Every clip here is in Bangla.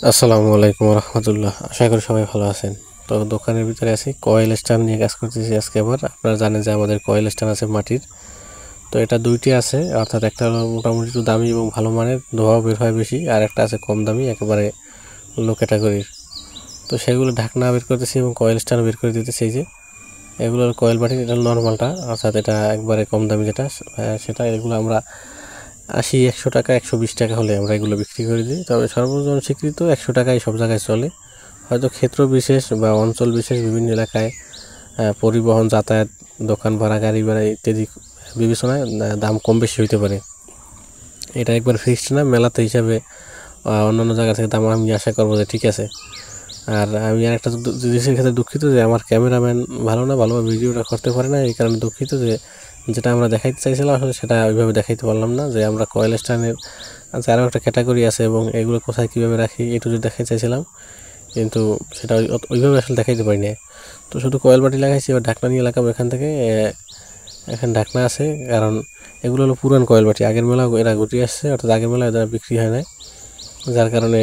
আসসালামু আলাইকুম রহমতুল্লাহ। আশা করি সবাই ভালো আছেন। তো দোকানের ভিতরে আছি, কয়েল স্ট্যান্ড নিয়ে কাজ করতেছি আজকে। আবার আপনারা জানেন যে আমাদের কয়েল স্ট্যান্ড আছে মাটির। তো এটা দুইটি আছে, অর্থাৎ একটা হলো মোটামুটি একটু দামি এবং ভালো মানের, ধোঁয়াও বের হয় বেশি, আর একটা আছে কম দামি একেবারে লো ক্যাটাগরির। তো সেগুলো ঢাকনা বের করতেছি এবং কয়েল স্ট্যান্ড বের করে দিতেছি। এই যে এগুলোর কয়েল বাটির, এটা নর্মালটা, অর্থাৎ এটা একবারে কম দামি যেটা, সেটা এগুলো আমরা 80-100 টাকা 120 টাকা হলে আমরা এগুলো বিক্রি করে দিই। তবে সর্বজন স্বীকৃত 100 টাকায় সব জায়গায় চলে। হয়তো ক্ষেত্র বিশেষ বা অঞ্চল বিশেষ বিভিন্ন এলাকায় পরিবহন, যাতায়াত, দোকান ভাড়া, গাড়ি ভাড়া ইত্যাদি বিবেচনায় দাম কম বেশি হইতে পারে। এটা একবার ফিক্সড না, মেলাতে হিসাবে অন্যান্য জায়গা থেকে দাম আমি আশা করবো যে ঠিক আছে। আর আমি আর একটা জিনিসের ক্ষেত্রে দুঃখিত যে আমার ক্যামেরাম্যান ভালো না, ভালোভাবে ভিডিওটা করতে পারে না। এই কারণে দুঃখিত যে যেটা আমরা দেখাইতে চাইছিলাম আসলে সেটা ওইভাবে দেখাইতে পারলাম না। যে আমরা কয়েল স্ট্যান্ডের আরও একটা ক্যাটাগরি আছে এবং এগুলো কোথায় কীভাবে রাখি একটু যদি দেখাইতে চাইছিলাম, কিন্তু সেটা ওইভাবে আসলে দেখাইতে পারি না। তো শুধু কয়েল বাটি লাগাইছি, এবার ঢাকনা নিয়ে লাগাবো এখান থেকে। এখানে ঢাকনা আছে, কারণ এগুলো হলো পুরান কয়েল বাটি, আগের মেলা এরা গুটিয়ে আসছে, অর্থাৎ আগের মেলা এরা বিক্রি হয় না, যার কারণে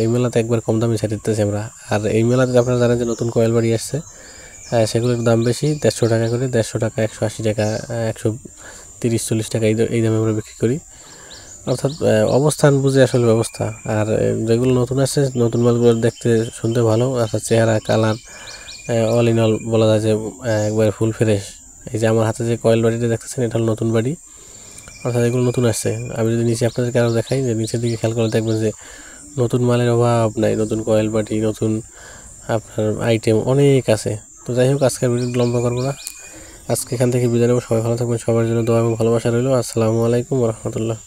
এই মেলাতে একবার কম দামে ছেড়ে দিতেছি আমরা। আর এই মেলাতে আপনারা জানেন যে নতুন কয়েল বাড়ি আসছে, সেগুলোর দাম বেশি, 150 টাকা করে, 150 টাকা, 180 টাকা, 130-40 টাকা এই দামে আমরা বিক্রি করি। অর্থাৎ অবস্থান বুঝে আসলে ব্যবস্থা। আর যেগুলো নতুন আসছে, নতুন মালগুলো দেখতে শুনতে ভালো, অর্থাৎ চেহারা, কালার, অল ইন অল বলা যায় যে একবারে ফুল ফ্রেশ। এই যে আমার হাতে যে কয়েল বাড়িটা দেখতেছেন, এটা হলো নতুন বাড়ি, অর্থাৎ এগুলো নতুন আসছে। আমি যদি নিচে আপনাদেরকে আরও দেখাই, যে নিচের দিকে খেয়াল করে দেখবেন যে নতুন মালের অভাব নাই, নতুন কয়েল বাটি, নতুন আপনার আইটেম অনেক আছে। তো যাই হোক, আজকের ভিডিও লম্বা করবো না, আজকে এখান থেকে বিদায় নেবো। সবাই ভালো থাকবেন, সবার জন্য দোয়া এবং ভালোবাসা রইল। আসসালামু আলাইকুম রহমতুল্লাহ।